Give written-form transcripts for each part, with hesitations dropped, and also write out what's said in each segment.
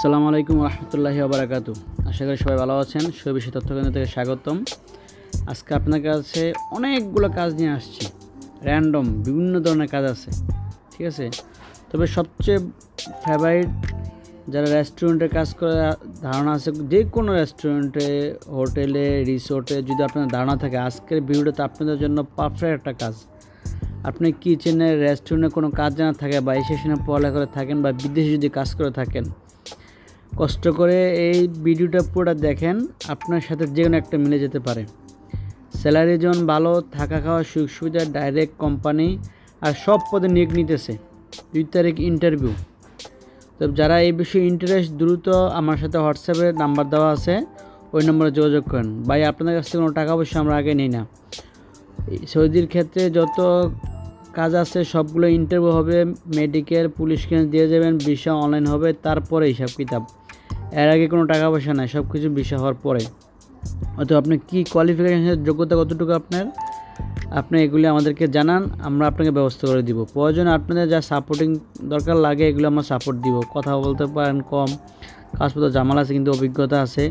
আসসালামু আলাইকুম রহমতুল্লাহি ওয়া আশা করি সবাই ভালো আছেন। সবিশেষ তথ্য কেন্দ্র থেকে স্বাগতম। আজকে আপনার কাছে অনেকগুলো কাজ নিয়ে আসছি, র্যান্ডম বিভিন্ন ধরনের কাজ আছে, ঠিক আছে। তবে সবচেয়ে ফেভারিট যারা রেস্টুরেন্টে কাজ করে ধারণা আছে, যে কোনো রেস্টুরেন্টে, হোটেলে, রিসোর্টে যদি আপনার ধারণা থাকে, আজকের ভিডিওটা আপনাদের জন্য পারফেক্ট একটা কাজ। আপনি কিচেনে, রেস্টুরেন্টে কোনো কাজ জানা থাকে বা এই সেশনে পড়ালেখা করে থাকেন বা বিদেশে যদি কাজ করে থাকেন, কষ্ট করে এই ভিডিওটা পুরোটা দেখেন, আপনার সাথে যে কোনো একটা মিলে যেতে পারে। স্যালারি যেমন ভালো, থাকা খাওয়া সুযোগ সুবিধা, ডাইরেক্ট কোম্পানি, আর সব পদে নিয়োগ নিতেছে। 2 তারিখ ইন্টারভিউ। তো যারা এই বিষয়ে ইন্টারেস্ট, দ্রুত আমার সাথে হোয়াটসঅ্যাপে নাম্বার দেওয়া আছে, ওই নম্বরে যোগাযোগ করেন। ভাই, আপনাদের কাছ থেকে কোনো টাকা পয়সা আমরা আগে নিই না। সৌদির ক্ষেত্রে যত কাজ আছে সবগুলো ইন্টারভিউ হবে, মেডিকেল, পুলিশ ক্লিয়ারেন্স দিয়ে যাবেন, ভিসা অনলাইন হবে, তারপরে হিসাব কিতাব। এর আগে কোনো টাকা পয়সা নাই, সব কিছু ভিসা হওয়ার পরে। অথবা আপনি কী কোয়ালিফিকেশনের যোগ্যতা কতটুকু আপনি এগুলি আমাদেরকে জানান, আমরা আপনাকে ব্যবস্থা করে দিব। প্রয়োজনে আপনাদের যা সাপোর্টিং দরকার লাগে এগুলো আমরা সাপোর্ট দিব। কথা বলতে পারেন কম, কাজপত্র জামাল আছে কিন্তু অভিজ্ঞতা আছে,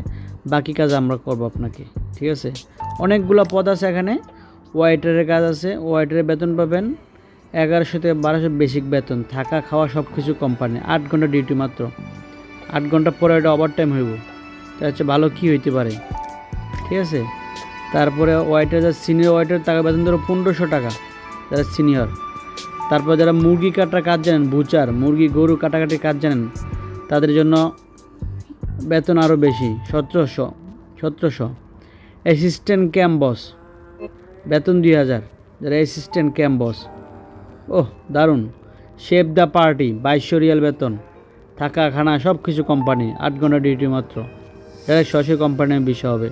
বাকি কাজ আমরা করব আপনাকে, ঠিক আছে। অনেকগুলো পদ আছে এখানে। ওয়াইটারের কাজ আছে, ওয়াইটারের বেতন পাবেন 1100 থেকে 1200 বেসিক বেতন, থাকা খাওয়া সব কিছু কোম্পানি। 8 ঘন্টা ডিউটি মাত্র, 8 ঘন্টা পরে এটা ওভার টাইম হইব। তা হচ্ছে ভালো কী হইতে পারে, ঠিক আছে। তারপরে ওয়াইটার, যারা সিনিয়র ওয়াইটার, তাকে বেতন ধরো 1500 টাকা, যারা সিনিয়র। তারপর যারা মুরগি কাটার কাজ জানেন, বুচার, মুরগি গরু কাটাকাটির কাজ জানেন, তাদের জন্য বেতন আরও বেশি, 1700। অ্যাসিস্ট্যান্ট ক্যাম্প বস, বেতন 2000, যারা অ্যাসিস্ট্যান্ট ক্যাম্প বস। ওহ, দারুণ। শেফ দ্য পার্টি, 2200 রিয়াল বেতন, থাকা খানা সব কিছু কোম্পানি, 8 ঘন্টা ডিউটি মাত্র, ডাইরেক্ট সরাসরি কোম্পানির বিষয় হবে।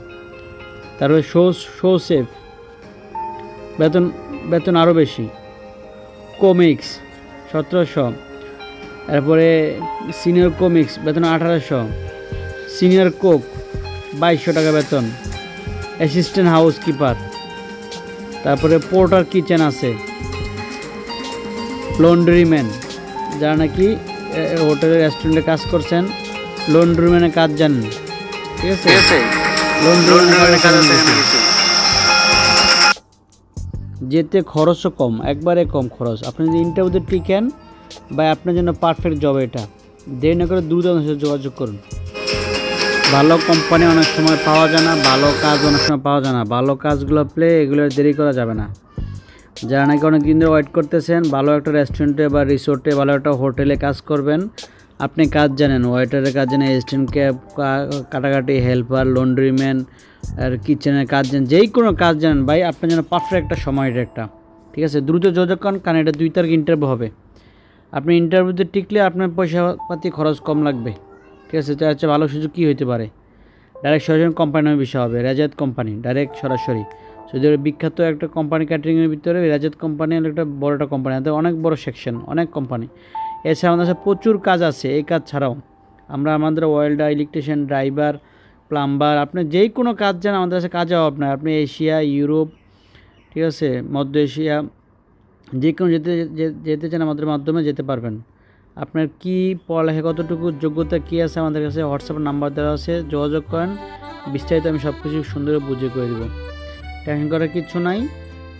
তারপরে শো সেফ, বেতন আরও বেশি। কমিক্স 1700, তারপরে সিনিয়র কমিক্স বেতন 1800, সিনিয়র কোক 2200 টাকা বেতন, অ্যাসিস্ট্যান্ট হাউস কিপার। তারপরে পোর্টার কিচেন আছে, লন্ড্রিম্যান, যারা নাকি হোটেলে, রেস্টুরেন্টে কাজ করছেন, লন্ড্রিম্যানের কাজ জানেন, ঠিক আছে। যেতে খরচও কম, একবারে কম খরচ। আপনি যদি ইন্টারভিউতে টিকেন বা আপনার জন্য পারফেক্ট জব এটা। দেরি না করে দ্রুত যোগাযোগ করুন। ভালো কোম্পানি অনেক সময় পাওয়া যায় না, ভালো কাজ অনেক সময় পাওয়া যায় না। ভালো কাজগুলো এগুলো দেরি করা যাবে না। যারা নাকি অনেক দিন ধরে ওয়েট করতেছেন, ভালো একটা রেস্টুরেন্টে বা রিসোর্টে, ভালো একটা হোটেলে কাজ করবেন, আপনি কাজ জানেন, ওয়েটারের কাজ জানেন, অ্যাসিস্ট্যান্ট কাটাকাটি, হেল্পার, লন্ড্রিম্যান, আর কিচেনের কাজ জানেন, যেই কোনো কাজ জানেন, ভাই আপনার জন্য পারফেক্ট একটা সময় এটা একটা, ঠিক আছে। দ্রুত যোগাযোগ করেন, কারণ এটা 2 তারিখ ইন্টারভিউ হবে। আপনি ইন্টারভিউতে টিকলে আপনার পয়সাপাতি খরচ কম লাগবে, ঠিক আছে। তার হচ্ছে ভালো সুযোগ কী হইতে পারে, ডাইরেক্ট সরাসরি কোম্পানির বিষয় হবে। রেজাত কোম্পানি, ডাইরেক্ট সরাসরি সৌদি আরবের বিখ্যাত একটা কোম্পানি, ক্যাটারিংয়ের ভিতরে রেজাত কোম্পানি হলো একটা বড় একটা কোম্পানি, তাদের অনেক বড় সেকশন, অনেক কোম্পানি। এছাড়া আমাদের কাছে প্রচুর কাজ আছে। এই কাজ ছাড়াও আমাদের ওয়েল্ডার, ইলেকট্রিশিয়ান, ড্রাইভার, প্লাম্বার, আপনি যেই কোনো কাজ জানেন আমাদের কাছে কাজ হবে আপনার। আপনি এশিয়া, ইউরোপ, ঠিক আছে, মধ্য এশিয়া, যে কোনো যেতে চান আমাদের মাধ্যমে যেতে পারবেন। আপনার কি পড়ালেখা, কতটুকু যোগ্যতা কী আছে, আমাদের কাছে হোয়াটসঅ্যাপের নাম্বার দেওয়া আছে, যোগাযোগ করেন। বিস্তারিত আমি সব কিছু সুন্দর বুঝিয়ে করে দেবো। টেনশন করার কিছু নাই।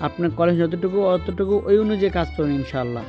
আপনার কলেজ যতটুকু অতটুকু ওই অনুযায়ী কাজ করুন ইনশাআল্লাহ।